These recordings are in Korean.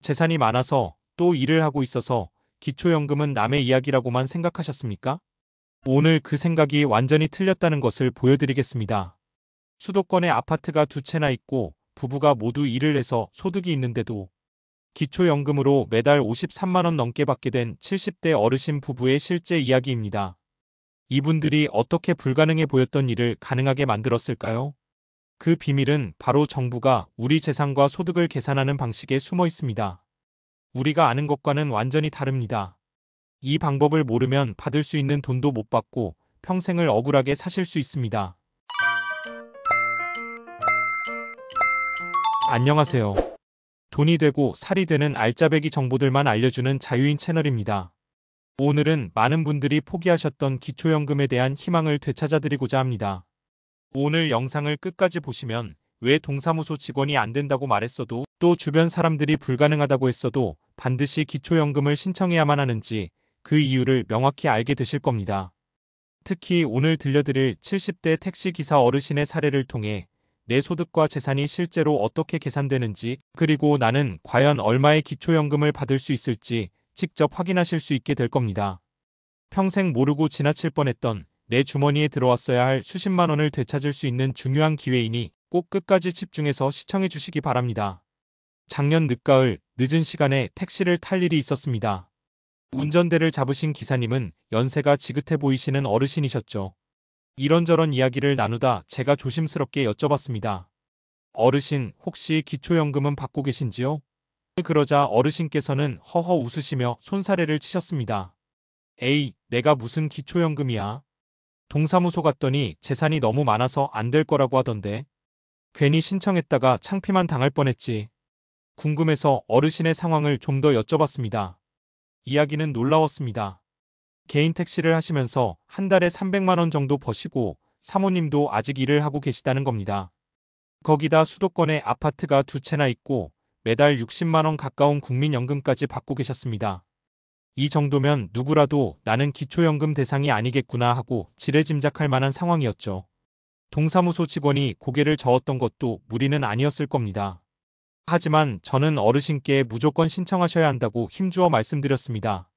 재산이 많아서 또 일을 하고 있어서 기초연금은 남의 이야기라고만 생각하셨습니까? 오늘 그 생각이 완전히 틀렸다는 것을 보여드리겠습니다. 수도권에 아파트가 두 채나 있고 부부가 모두 일을 해서 소득이 있는데도 기초연금으로 매달 53만 원 넘게 받게 된 70대 어르신 부부의 실제 이야기입니다. 이분들이 어떻게 불가능해 보였던 일을 가능하게 만들었을까요? 그 비밀은 바로 정부가 우리 재산과 소득을 계산하는 방식에 숨어 있습니다. 우리가 아는 것과는 완전히 다릅니다. 이 방법을 모르면 받을 수 있는 돈도 못 받고 평생을 억울하게 사실 수 있습니다. 안녕하세요. 돈이 되고 살이 되는 알짜배기 정보들만 알려주는 자유인 채널입니다. 오늘은 많은 분들이 포기하셨던 기초연금에 대한 희망을 되찾아드리고자 합니다. 오늘 영상을 끝까지 보시면 왜 동사무소 직원이 안 된다고 말했어도 또 주변 사람들이 불가능하다고 했어도 반드시 기초연금을 신청해야만 하는지 그 이유를 명확히 알게 되실 겁니다. 특히 오늘 들려드릴 70대 택시기사 어르신의 사례를 통해 내 소득과 재산이 실제로 어떻게 계산되는지 그리고 나는 과연 얼마의 기초연금을 받을 수 있을지 직접 확인하실 수 있게 될 겁니다. 평생 모르고 지나칠 뻔했던 내 주머니에 들어왔어야 할 수십만 원을 되찾을 수 있는 중요한 기회이니 꼭 끝까지 집중해서 시청해 주시기 바랍니다. 작년 늦가을 늦은 시간에 택시를 탈 일이 있었습니다. 운전대를 잡으신 기사님은 연세가 지긋해 보이시는 어르신이셨죠. 이런저런 이야기를 나누다 제가 조심스럽게 여쭤봤습니다. 어르신, 혹시 기초연금은 받고 계신지요? 그러자 어르신께서는 허허 웃으시며 손사래를 치셨습니다. 에이, 내가 무슨 기초연금이야. 동사무소 갔더니 재산이 너무 많아서 안 될 거라고 하던데. 괜히 신청했다가 창피만 당할 뻔했지. 궁금해서 어르신의 상황을 좀 더 여쭤봤습니다. 이야기는 놀라웠습니다. 개인 택시를 하시면서 한 달에 300만 원 정도 버시고 사모님도 아직 일을 하고 계시다는 겁니다. 거기다 수도권에 아파트가 두 채나 있고 매달 60만 원 가까운 국민연금까지 받고 계셨습니다. 이 정도면 누구라도 나는 기초연금 대상이 아니겠구나 하고 지레짐작할 만한 상황이었죠. 동사무소 직원이 고개를 저었던 것도 무리는 아니었을 겁니다. 하지만 저는 어르신께 무조건 신청하셔야 한다고 힘주어 말씀드렸습니다.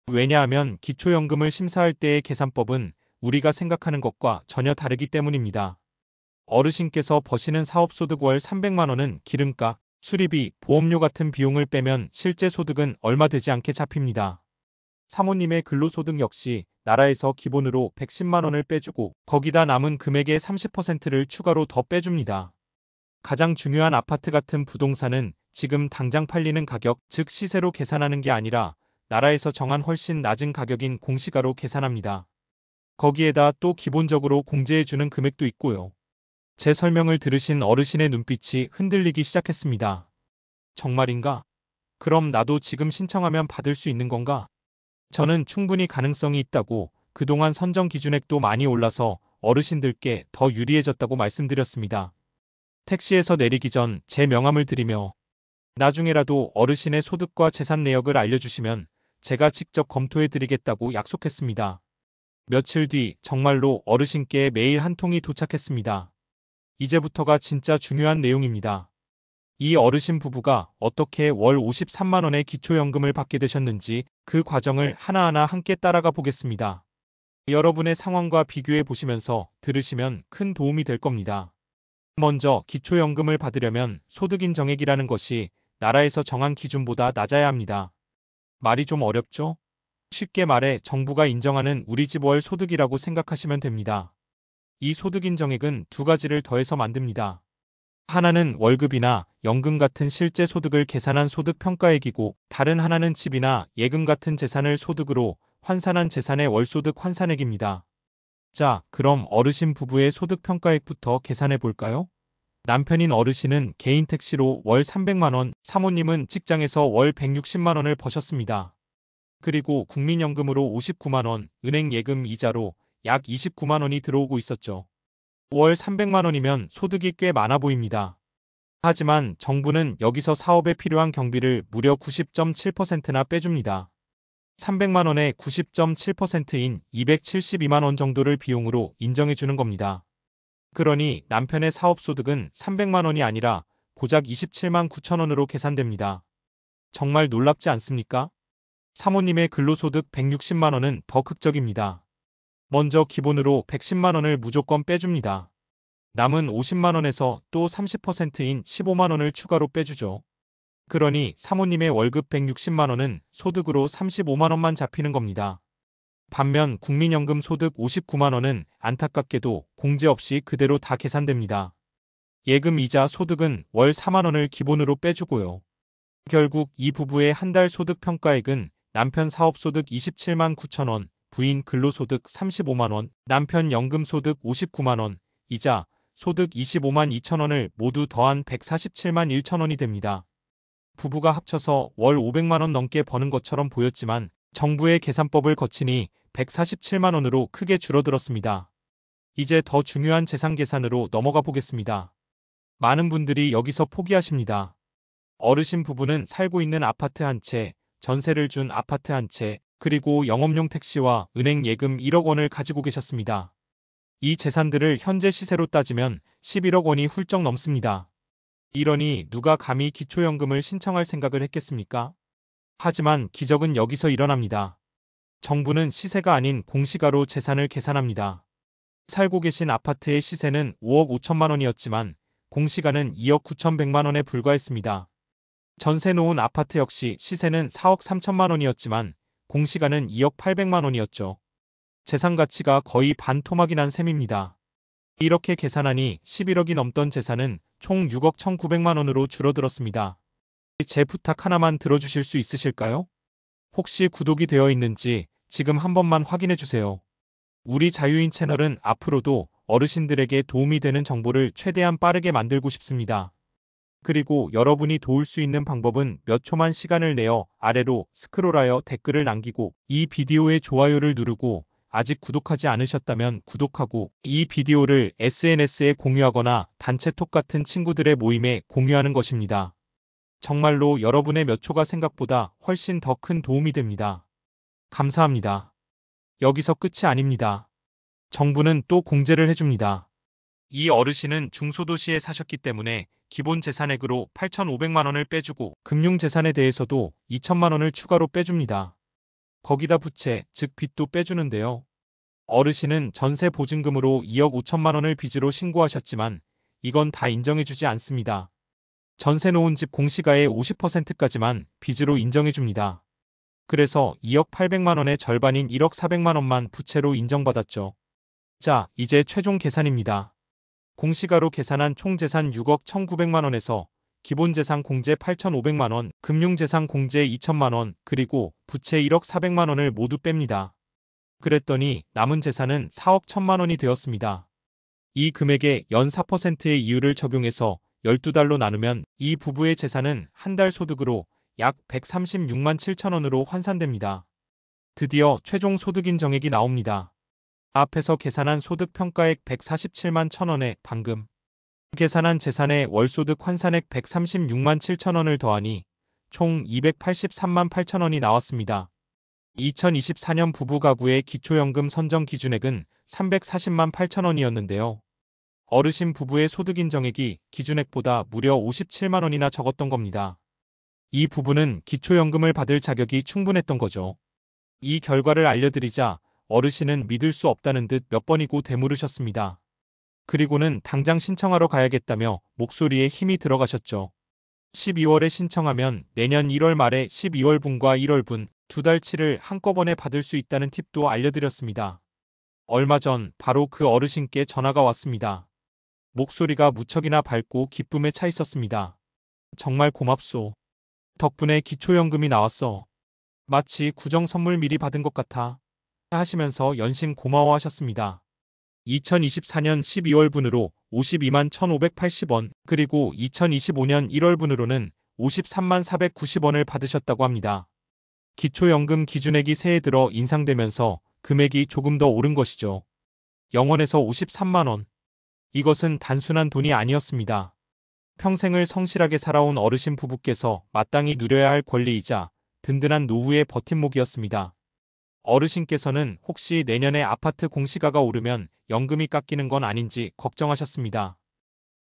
왜냐하면 기초연금을 심사할 때의 계산법은 우리가 생각하는 것과 전혀 다르기 때문입니다. 어르신께서 버시는 사업소득 월 300만 원은 기름값, 수리비, 보험료 같은 비용을 빼면 실제 소득은 얼마 되지 않게 잡힙니다. 사모님의 근로소득 역시 나라에서 기본으로 110만 원을 빼주고 거기다 남은 금액의 30%를 추가로 더 빼줍니다. 가장 중요한 아파트 같은 부동산은 지금 당장 팔리는 가격, 즉 시세로 계산하는 게 아니라 나라에서 정한 훨씬 낮은 가격인 공시가로 계산합니다. 거기에다 또 기본적으로 공제해주는 금액도 있고요. 제 설명을 들으신 어르신의 눈빛이 흔들리기 시작했습니다. 정말인가? 그럼 나도 지금 신청하면 받을 수 있는 건가? 저는 충분히 가능성이 있다고 그동안 선정 기준액도 많이 올라서 어르신들께 더 유리해졌다고 말씀드렸습니다. 택시에서 내리기 전 제 명함을 드리며 나중에라도 어르신의 소득과 재산 내역을 알려주시면 제가 직접 검토해드리겠다고 약속했습니다. 며칠 뒤 정말로 어르신께 메일 한 통이 도착했습니다. 이제부터가 진짜 중요한 내용입니다. 이 어르신 부부가 어떻게 월 53만 원의 기초연금을 받게 되셨는지 그 과정을 하나하나 함께 따라가 보겠습니다. 여러분의 상황과 비교해 보시면서 들으시면 큰 도움이 될 겁니다. 먼저 기초연금을 받으려면 소득 인정액이라는 것이 나라에서 정한 기준보다 낮아야 합니다. 말이 좀 어렵죠? 쉽게 말해 정부가 인정하는 우리 집 월 소득이라고 생각하시면 됩니다. 이 소득 인정액은 두 가지를 더해서 만듭니다. 하나는 월급이나 연금 같은 실제 소득을 계산한 소득 평가액이고 다른 하나는 집이나 예금 같은 재산을 소득으로 환산한 재산의 월소득 환산액입니다. 자, 그럼 어르신 부부의 소득 평가액부터 계산해 볼까요? 남편인 어르신은 개인 택시로 월 300만 원, 사모님은 직장에서 월 160만 원을 버셨습니다. 그리고 국민연금으로 59만 원, 은행 예금 이자로 약 29만 원이 들어오고 있었죠. 월 300만 원이면 소득이 꽤 많아 보입니다. 하지만 정부는 여기서 사업에 필요한 경비를 무려 90.7%나 빼줍니다. 300만 원의 90.7%인 272만 원 정도를 비용으로 인정해 주는 겁니다. 그러니 남편의 사업소득은 300만 원이 아니라 고작 27만 9천 원으로 계산됩니다. 정말 놀랍지 않습니까? 사모님의 근로소득 160만 원은 더 극적입니다. 먼저 기본으로 110만 원을 무조건 빼줍니다. 남은 50만 원에서 또 30%인 15만 원을 추가로 빼주죠. 그러니 사모님의 월급 160만 원은 소득으로 35만 원만 잡히는 겁니다. 반면 국민연금 소득 59만 원은 안타깝게도 공제 없이 그대로 다 계산됩니다. 예금 이자 소득은 월 4만 원을 기본으로 빼주고요. 결국 이 부부의 한 달 소득 평가액은 남편 사업소득 27만 9천 원, 부인 근로소득 35만 원, 남편 연금소득 59만 원, 이자, 소득 25만 2천 원을 모두 더한 147만 1천 원이 됩니다. 부부가 합쳐서 월 500만 원 넘게 버는 것처럼 보였지만 정부의 계산법을 거치니 147만 원으로 크게 줄어들었습니다. 이제 더 중요한 재산 계산으로 넘어가 보겠습니다. 많은 분들이 여기서 포기하십니다. 어르신 부부는 살고 있는 아파트 한 채, 전세를 준 아파트 한 채, 그리고 영업용 택시와 은행 예금 1억 원을 가지고 계셨습니다. 이 재산들을 현재 시세로 따지면 11억 원이 훌쩍 넘습니다. 이러니 누가 감히 기초연금을 신청할 생각을 했겠습니까? 하지만 기적은 여기서 일어납니다. 정부는 시세가 아닌 공시가로 재산을 계산합니다. 살고 계신 아파트의 시세는 5억 5천만 원이었지만 공시가는 2억 9천100만 원에 불과했습니다. 전세 놓은 아파트 역시 시세는 4억 3천만 원이었지만 공시가는 2억 800만 원이었죠. 재산 가치가 거의 반토막이 난 셈입니다. 이렇게 계산하니 11억이 넘던 재산은 총 6억 1,900만 원으로 줄어들었습니다. 제 부탁 하나만 들어주실 수 있으실까요? 혹시 구독이 되어 있는지 지금 한 번만 확인해 주세요. 우리 자유인 채널은 앞으로도 어르신들에게 도움이 되는 정보를 최대한 빠르게 만들고 싶습니다. 그리고 여러분이 도울 수 있는 방법은 몇 초만 시간을 내어 아래로 스크롤하여 댓글을 남기고 이 비디오에 좋아요를 누르고 아직 구독하지 않으셨다면 구독하고 이 비디오를 SNS에 공유하거나 단체톡 같은 친구들의 모임에 공유하는 것입니다. 정말로 여러분의 몇 초가 생각보다 훨씬 더 큰 도움이 됩니다. 감사합니다. 여기서 끝이 아닙니다. 정부는 또 공제를 해줍니다. 이 어르신은 중소도시에 사셨기 때문에 기본 재산액으로 8,500만 원을 빼주고 금융재산에 대해서도 2천만 원을 추가로 빼줍니다. 거기다 부채, 즉 빚도 빼주는데요. 어르신은 전세 보증금으로 2억 5천만 원을 빚으로 신고하셨지만 이건 다 인정해주지 않습니다. 전세 놓은 집 공시가의 50%까지만 빚으로 인정해줍니다. 그래서 2억 800만 원의 절반인 1억 400만 원만 부채로 인정받았죠. 자, 이제 최종 계산입니다. 공시가로 계산한 총재산 6억 1,900만 원에서 기본재산 공제 8,500만 원, 금융재산 공제 2천만 원, 그리고 부채 1억 400만 원을 모두 뺍니다. 그랬더니 남은 재산은 4억 1천만 원이 되었습니다. 이 금액에 연 4%의 이율을 적용해서 12달로 나누면 이 부부의 재산은 한 달 소득으로 약 136만 7천 원으로 환산됩니다. 드디어 최종 소득 인정액이 나옵니다. 앞에서 계산한 소득 평가액 147만 1천 원에 방금 계산한 재산의 월소득 환산액 136만 7천 원을 더하니 총 283만 8천 원이 나왔습니다. 2024년 부부 가구의 기초연금 선정 기준액은 340만 8천 원이었는데요. 어르신 부부의 소득 인정액이 기준액보다 무려 57만 원이나 적었던 겁니다. 이 부부는 기초연금을 받을 자격이 충분했던 거죠. 이 결과를 알려드리자 어르신은 믿을 수 없다는 듯 몇 번이고 되물으셨습니다. 그리고는 당장 신청하러 가야겠다며 목소리에 힘이 들어가셨죠. 12월에 신청하면 내년 1월 말에 12월분과 1월분 두 달치를 한꺼번에 받을 수 있다는 팁도 알려드렸습니다. 얼마 전 바로 그 어르신께 전화가 왔습니다. 목소리가 무척이나 밝고 기쁨에 차 있었습니다. 정말 고맙소. 덕분에 기초연금이 나왔어. 마치 구정 선물 미리 받은 것 같아. 하시면서 연신 고마워하셨습니다. 2024년 12월분으로 52만 1,580원, 그리고 2025년 1월분으로는 53만 490원을 받으셨다고 합니다. 기초연금 기준액이 새해 들어 인상되면서 금액이 조금 더 오른 것이죠. 0원에서 53만 원. 이것은 단순한 돈이 아니었습니다. 평생을 성실하게 살아온 어르신 부부께서 마땅히 누려야 할 권리이자 든든한 노후의 버팀목이었습니다. 어르신께서는 혹시 내년에 아파트 공시가가 오르면 연금이 깎이는 건 아닌지 걱정하셨습니다.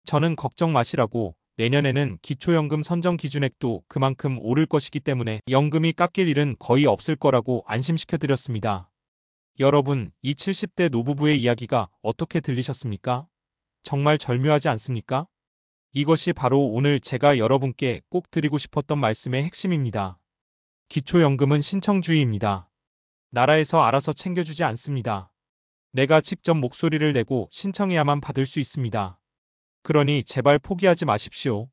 저는 걱정 마시라고 내년에는 기초연금 선정 기준액도 그만큼 오를 것이기 때문에 연금이 깎일 일은 거의 없을 거라고 안심시켜드렸습니다. 여러분, 이 70대 노부부의 이야기가 어떻게 들리셨습니까? 정말 절묘하지 않습니까? 이것이 바로 오늘 제가 여러분께 꼭 드리고 싶었던 말씀의 핵심입니다. 기초연금은 신청주의입니다. 나라에서 알아서 챙겨주지 않습니다. 내가 직접 목소리를 내고 신청해야만 받을 수 있습니다. 그러니 제발 포기하지 마십시오.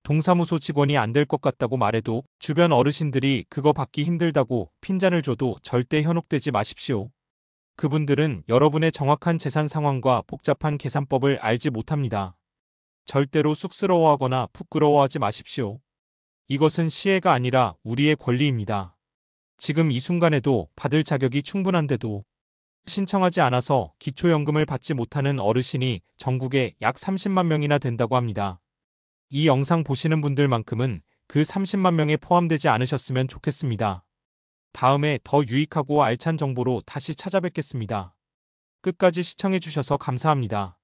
동사무소 직원이 안 될 것 같다고 말해도 주변 어르신들이 그거 받기 힘들다고 핀잔을 줘도 절대 현혹되지 마십시오. 그분들은 여러분의 정확한 재산 상황과 복잡한 계산법을 알지 못합니다. 절대로 쑥스러워하거나 부끄러워하지 마십시오. 이것은 시혜가 아니라 우리의 권리입니다. 지금 이 순간에도 받을 자격이 충분한데도 신청하지 않아서 기초연금을 받지 못하는 어르신이 전국에 약 30만 명이나 된다고 합니다. 이 영상 보시는 분들만큼은 그 30만 명에 포함되지 않으셨으면 좋겠습니다. 다음에 더 유익하고 알찬 정보로 다시 찾아뵙겠습니다. 끝까지 시청해주셔서 감사합니다.